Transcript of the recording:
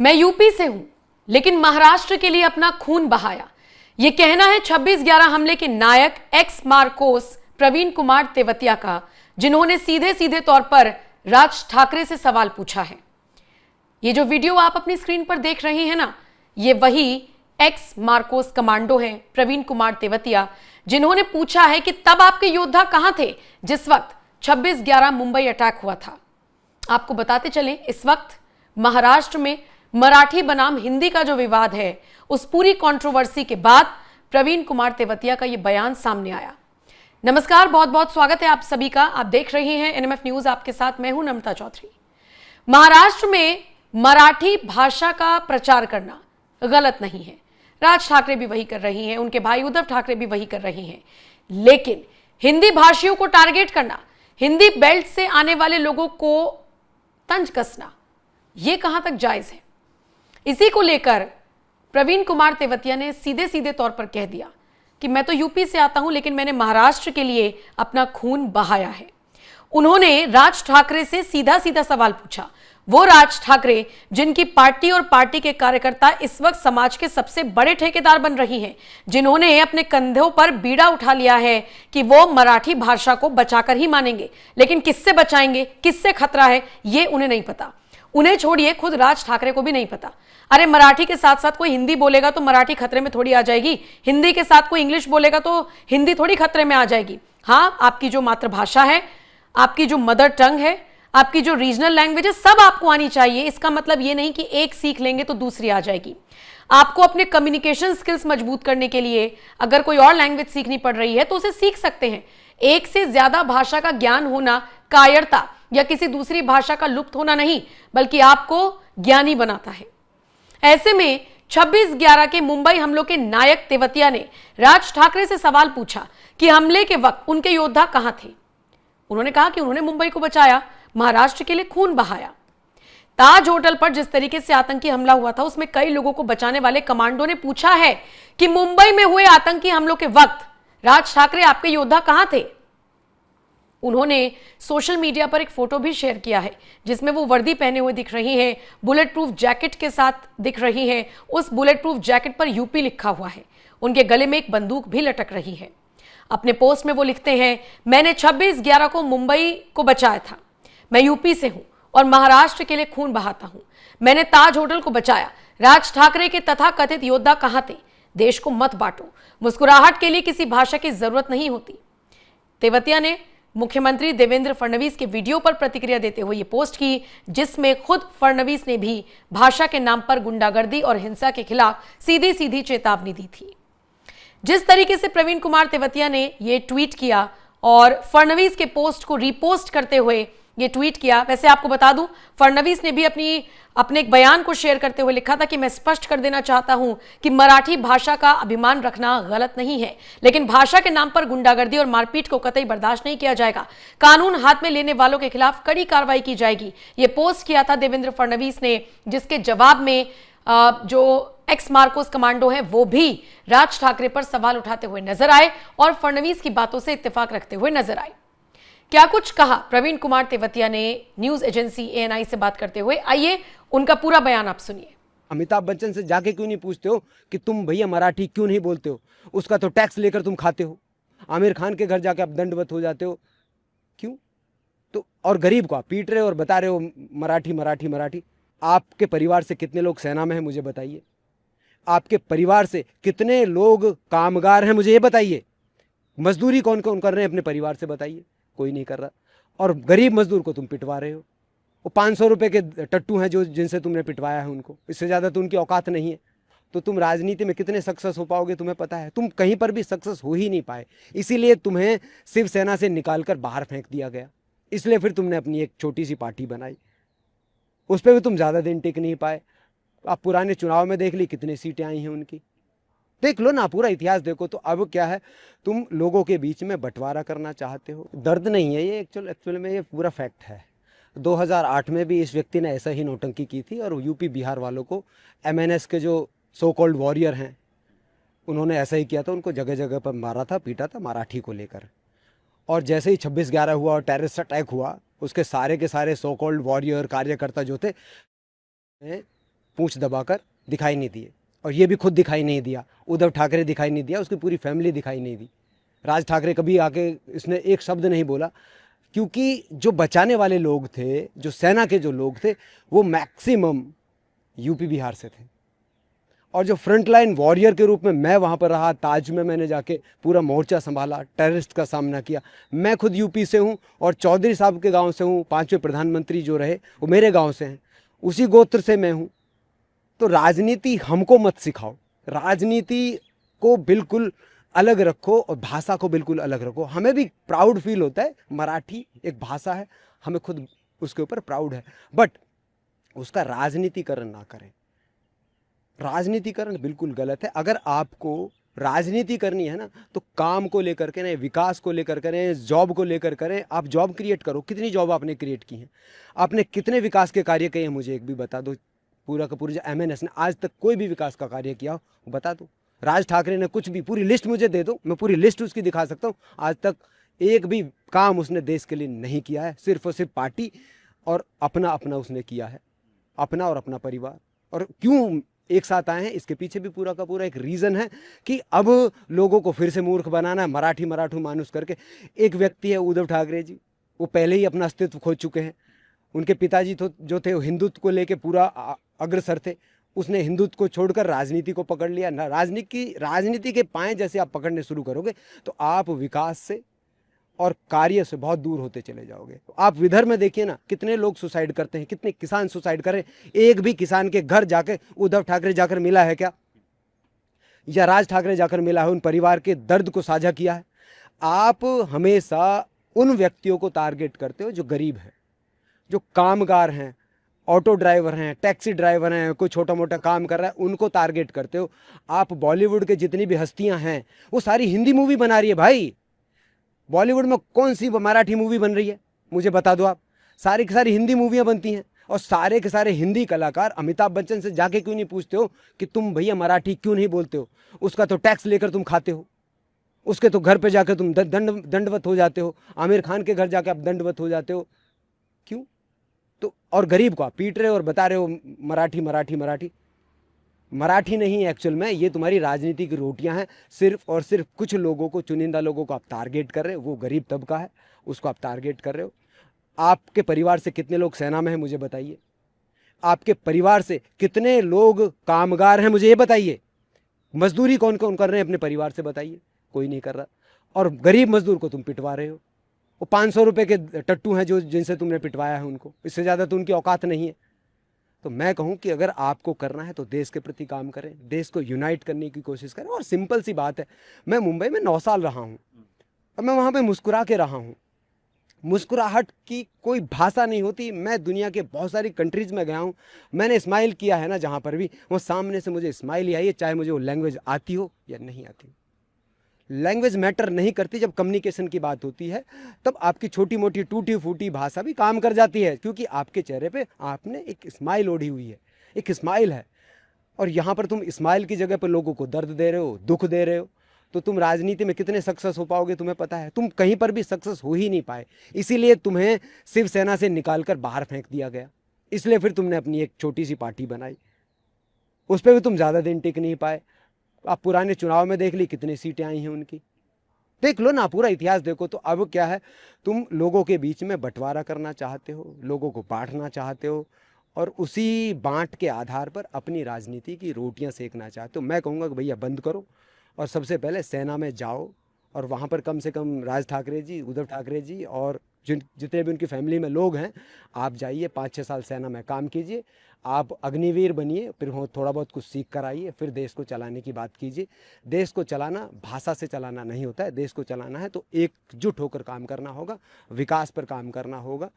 मैं यूपी से हूं, लेकिन महाराष्ट्र के लिए अपना खून बहाया। यह कहना है 26/11 हमले के नायक एक्स मार्कोस प्रवीण कुमार तेवतिया का, जिन्होंने सीधे सीधे तौर पर राज ठाकरे से सवाल पूछा है। ये जो वीडियो आप अपनी स्क्रीन पर देख रहे हैं ना, ये वही एक्स मार्कोस कमांडो हैं प्रवीण कुमार तेवतिया, जिन्होंने पूछा है कि तब आपके योद्धा कहां थे जिस वक्त 26/11 मुंबई अटैक हुआ था। आपको बताते चलें, इस वक्त महाराष्ट्र में मराठी बनाम हिंदी का जो विवाद है, उस पूरी कंट्रोवर्सी के बाद प्रवीण कुमार तेवतिया का यह बयान सामने आया। नमस्कार, बहुत बहुत स्वागत है आप सभी का। आप देख रहे हैं एनएमएफ न्यूज, आपके साथ मैं हूं नम्रता चौधरी। महाराष्ट्र में मराठी भाषा का प्रचार करना गलत नहीं है। राज ठाकरे भी वही कर रही हैं, उनके भाई उद्धव ठाकरे भी वही कर रही हैं, लेकिन हिंदी भाषियों को टारगेट करना, हिंदी बेल्ट से आने वाले लोगों को तंज कसना, यह कहां तक जायज है? इसी को लेकर प्रवीण कुमार तेवतिया ने सीधे सीधे तौर पर कह दिया कि मैं तो यूपी से आता हूं, लेकिन मैंने महाराष्ट्र के लिए अपना खून बहाया है। उन्होंने राज ठाकरे से सीधा सीधा सवाल पूछा, वो राज ठाकरे जिनकी पार्टी और पार्टी के कार्यकर्ता इस वक्त समाज के सबसे बड़े ठेकेदार बन रही हैं, जिन्होंने अपने कंधों पर बीड़ा उठा लिया है कि वो मराठी भाषा को बचाकर ही मानेंगे, लेकिन किससे बचाएंगे, किससे खतरा है, ये उन्हें नहीं पता। उन्हें छोड़िए, खुद राज ठाकरे को भी नहीं पता। अरे मराठी के साथ साथ कोई हिंदी बोलेगा तो मराठी खतरे में थोड़ी आ जाएगी, हिंदी के साथ कोई इंग्लिश बोलेगा तो हिंदी थोड़ी खतरे में आ जाएगी। हाँ, आपकी जो मातृभाषा है, आपकी जो मदर टंग है, आपकी जो रीजनल लैंग्वेज है, सब आपको आनी चाहिए। इसका मतलब ये नहीं कि एक सीख लेंगे तो दूसरी आ जाएगी। आपको अपने कम्युनिकेशन स्किल्स मजबूत करने के लिए अगर कोई और लैंग्वेज सीखनी पड़ रही है तो उसे सीख सकते हैं। एक से ज्यादा भाषा का ज्ञान होना कायरता या किसी दूसरी भाषा का लुप्त होना नहीं, बल्कि आपको ज्ञानी बनाता है। ऐसे में 26/11 के मुंबई हमलों के नायक तेवतिया ने राज ठाकरे से सवाल पूछा कि हमले के वक्त उनके योद्धा कहां थे। उन्होंने कहा कि उन्होंने मुंबई को बचाया, महाराष्ट्र के लिए खून बहाया। ताज होटल पर जिस तरीके से आतंकी हमला हुआ था, उसमें कई लोगों को बचाने वाले कमांडो ने पूछा है कि मुंबई में हुए आतंकी हमलों के वक्त राज ठाकरे आपके योद्धा कहां थे। उन्होंने सोशल मीडिया पर एक फोटो भी शेयर किया है, जिसमें वो वर्दी पहने हुए दिख रही हैं, बुलेट प्रूफ जैकेट के साथ दिख रही हैं। उस बुलेट प्रूफ जैकेट पर यूपी लिखा हुआ है। उनके गले में एक बंदूक भी लटक रही है। अपने पोस्ट में वो लिखते हैं, मैंने 26/11 को मुंबई को बचाया था। मैं यूपी से हूं और महाराष्ट्र के लिए खून बहाता हूं। मैंने ताज होटल को बचाया। राज ठाकरे के तथाकथित योद्धा कहां थे? देश को मत बांटो। मुस्कुराहट के लिए किसी भाषा की जरूरत नहीं होती। तेवतिया ने मुख्यमंत्री देवेंद्र फडणवीस के वीडियो पर प्रतिक्रिया देते हुए ये पोस्ट की, जिसमें खुद फडणवीस ने भी भाषा के नाम पर गुंडागर्दी और हिंसा के खिलाफ सीधी सीधी चेतावनी दी थी। जिस तरीके से प्रवीण कुमार तेवतिया ने ये ट्वीट किया और फडणवीस के पोस्ट को रीपोस्ट करते हुए ये ट्वीट किया, वैसे आपको बता दूं, फडणवीस ने भी अपने एक बयान को शेयर करते हुए लिखा था कि मैं स्पष्ट कर देना चाहता हूं कि मराठी भाषा का अभिमान रखना गलत नहीं है, लेकिन भाषा के नाम पर गुंडागर्दी और मारपीट को कतई बर्दाश्त नहीं किया जाएगा। कानून हाथ में लेने वालों के खिलाफ कड़ी कार्रवाई की जाएगी। ये पोस्ट किया था देवेंद्र फडणवीस ने, जिसके जवाब में जो एक्स मार्कोस कमांडो है वो भी राज ठाकरे पर सवाल उठाते हुए नजर आए और फडणवीस की बातों से इत्तेफाक रखते हुए नजर आए। क्या कुछ कहा प्रवीण कुमार तेवतिया ने न्यूज एजेंसी एएनआई से बात करते हुए? आइए उनका पूरा बयान आप सुनिए। अमिताभ बच्चन से जाके क्यों नहीं पूछते हो कि तुम भैया मराठी क्यों नहीं बोलते हो? उसका तो टैक्स लेकर तुम खाते हो। आमिर खान के घर जाके आप दंडवत हो जाते हो, क्यों? तो और गरीब को आप पीट रहे हो और बता रहे हो मराठी मराठी मराठी। आपके परिवार से कितने लोग सेना में हैं, मुझे बताइए। आपके परिवार से कितने लोग कामगार हैं, मुझे ये बताइए। मजदूरी कौन कौन कर रहे हैं अपने परिवार से, बताइए। कोई नहीं कर रहा। और गरीब मजदूर को तुम पिटवा रहे हो। वो 500 रुपए के टट्टू हैं जो जिनसे तुमने पिटवाया है उनको, इससे ज़्यादा तो उनकी औकात नहीं है। तो तुम राजनीति में कितने सक्सेस हो पाओगे तुम्हें पता है? तुम कहीं पर भी सक्सेस हो ही नहीं पाए, इसीलिए तुम्हें शिवसेना से निकालकर बाहर फेंक दिया गया। इसलिए फिर तुमने अपनी एक छोटी सी पार्टी बनाई, उस पर भी तुम ज़्यादा दिन टिक नहीं पाए। आप पुराने चुनाव में देख ली कितनी सीटें आई हैं उनकी, देख लो ना, पूरा इतिहास देखो। तो अब क्या है, तुम लोगों के बीच में बंटवारा करना चाहते हो। दर्द नहीं है ये, एक्चुअल में ये पूरा फैक्ट है। 2008 में भी इस व्यक्ति ने ऐसा ही नौटंकी की थी और यूपी बिहार वालों को एमएनएस के जो सो कॉल्ड वॉरियर हैं उन्होंने ऐसा ही किया था। उनको जगह जगह पर मारा था, पीटा था मराठी को लेकर। और जैसे ही 26/11 हुआ और टेररिस्ट अटैक हुआ, उसके सारे के सारे सो कॉल्ड वॉरियर कार्यकर्ता जो थे पूंछ दबाकर दिखाई नहीं दिए, और ये भी खुद दिखाई नहीं दिया, उद्धव ठाकरे दिखाई नहीं दिया, उसकी पूरी फैमिली दिखाई नहीं दी। राज ठाकरे कभी आके इसने एक शब्द नहीं बोला, क्योंकि जो बचाने वाले लोग थे, जो सेना के जो लोग थे, वो मैक्सिमम यूपी बिहार से थे। और जो फ्रंटलाइन वॉरियर के रूप में मैं वहाँ पर रहा, ताज में मैंने जाके पूरा मोर्चा संभाला, टेररिस्ट का सामना किया। मैं खुद यूपी से हूँ और चौधरी साहब के गांव से हूँ, 5वें प्रधानमंत्री जो रहे वो मेरे गांव से हैं, उसी गोत्र से मैं हूँ। तो राजनीति हमको मत सिखाओ, राजनीति को बिल्कुल अलग रखो और भाषा को बिल्कुल अलग रखो। हमें भी प्राउड फील होता है, मराठी एक भाषा है, हमें खुद उसके ऊपर प्राउड है, बट उसका राजनीतिकरण ना करें। राजनीतिकरण बिल्कुल गलत है। अगर आपको राजनीति करनी है ना, तो काम को लेकर करें, विकास को लेकर करें, जॉब को लेकर करें। आप जॉब क्रिएट करो। कितनी जॉब आपने क्रिएट की हैं? आपने कितने विकास के कार्य किए हैं? मुझे एक भी बता दो। पूरा का पूरा जो MNS ने आज तक कोई भी विकास का कार्य किया हो बता दो। राज ठाकरे ने कुछ भी, पूरी लिस्ट मुझे दे दो, मैं पूरी लिस्ट उसकी दिखा सकता हूँ। आज तक एक भी काम उसने देश के लिए नहीं किया है। सिर्फ और सिर्फ पार्टी और अपना अपना उसने किया है, अपना और अपना परिवार। और क्यों एक साथ आए हैं, इसके पीछे भी पूरा का पूरा एक रीज़न है कि अब लोगों को फिर से मूर्ख बनाना है, मराठू मानुस करके। एक व्यक्ति है उद्धव ठाकरे जी, वो पहले ही अपना अस्तित्व खो चुके हैं। उनके पिताजी जो थे वो हिंदुत्व को लेके पूरा अग्रसर थे। उसने हिंदुत्व को छोड़कर राजनीति को पकड़ लिया। राजनीति के पाएँ जैसे आप पकड़ने शुरू करोगे तो आप विकास से और कार्य से बहुत दूर होते चले जाओगे। आप विदर्भ में देखिए ना, कितने लोग सुसाइड करते हैं, कितने किसान सुसाइड करें। एक भी किसान के घर जाकर उद्धव ठाकरे जाकर मिला है क्या? या राज ठाकरे जाकर मिला है, उन परिवार के दर्द को साझा किया है? आप हमेशा उन व्यक्तियों को टारगेट करते हो जो गरीब हैं, जो कामगार हैं, ऑटो ड्राइवर हैं, टैक्सी ड्राइवर हैं, कोई छोटा मोटा काम कर रहा है, उनको टारगेट करते हो। आप बॉलीवुड के जितनी भी हस्तियां हैं वो सारी हिंदी मूवी बना रही है भाई। बॉलीवुड में कौन सी मराठी मूवी बन रही है मुझे बता दो आप? सारी की सारी हिंदी मूवियाँ बनती हैं। और सारे के सारे हिंदी कलाकार अमिताभ बच्चन से जाके क्यों नहीं पूछते हो कि तुम भैया मराठी क्यों नहीं बोलते हो? उसका तो टैक्स लेकर तुम खाते हो, उसके तो घर पे जाकर तुम दंडवत हो जाते हो, आमिर खान के घर जाके आप दंडवत हो जाते हो। क्यों? तो और गरीब को आप पीट रहे हो और बता रहे हो मराठी मराठी मराठी। मराठी नहीं है एक्चुअल में, ये तुम्हारी राजनीति की रोटियां हैं। सिर्फ और सिर्फ कुछ लोगों को, चुनिंदा लोगों को आप टारगेट कर रहे हो। वो गरीब तबका है, उसको आप टारगेट कर रहे हो। आपके परिवार से कितने लोग सेना में हैं मुझे बताइए? आपके परिवार से कितने लोग कामगार हैं मुझे ये बताइए? मजदूरी कौन कौन कर रहे हैं अपने परिवार से बताइए? कोई नहीं कर रहा। और गरीब मजदूर को तुम पिटवा रहे हो। वो 500 रुपये के टट्टू हैं जो जिनसे तुमने पिटवाया है उनको, इससे ज़्यादा तो उनकी औकात नहीं है। तो मैं कहूं कि अगर आपको करना है तो देश के प्रति काम करें, देश को यूनाइट करने की कोशिश करें। और सिंपल सी बात है, मैं मुंबई में 9 साल रहा हूं और मैं वहां पे मुस्कुरा के रहा हूं। मुस्कुराहट की कोई भाषा नहीं होती। मैं दुनिया के बहुत सारी कंट्रीज़ में गया हूं, मैंने स्माइल किया है ना, जहां पर भी वो सामने से मुझे स्माइल ही आई है, चाहे मुझे वो लैंग्वेज आती हो या नहीं आती। लैंग्वेज मैटर नहीं करती। जब कम्युनिकेशन की बात होती है तब आपकी छोटी मोटी टूटी फूटी भाषा भी काम कर जाती है, क्योंकि आपके चेहरे पे आपने एक स्माइल ओढ़ी हुई है, एक स्माइल है। और यहाँ पर तुम स्माइल की जगह पर लोगों को दर्द दे रहे हो, दुख दे रहे हो, तो तुम राजनीति में कितने सक्सेस हो पाओगे तुम्हें पता है? तुम कहीं पर भी सक्सेस हो ही नहीं पाए। इसीलिए तुम्हें शिवसेना से निकाल कर बाहर फेंक दिया गया। इसलिए फिर तुमने अपनी एक छोटी सी पार्टी बनाई, उस पर भी तुम ज़्यादा दिन टिक नहीं पाए। आप पुराने चुनाव में देख ली कितनी सीटें आई हैं उनकी, देख लो ना, पूरा इतिहास देखो। तो अब क्या है, तुम लोगों के बीच में बंटवारा करना चाहते हो, लोगों को बांटना चाहते हो और उसी बांट के आधार पर अपनी राजनीति की रोटियां सेकना चाहते हो। मैं कहूँगा कि भैया बंद करो और सबसे पहले सेना में जाओ और वहाँ पर कम से कम राज ठाकरे जी, उद्धव ठाकरे जी और जितने भी उनकी फैमिली में लोग हैं, आप जाइए 5-6 साल सेना में काम कीजिए, आप अग्निवीर बनिए, फिर थोड़ा बहुत कुछ सीख कर आइए, फिर देश को चलाने की बात कीजिए। देश को चलाना भाषा से चलाना नहीं होता है। देश को चलाना है तो एकजुट होकर काम करना होगा, विकास पर काम करना होगा।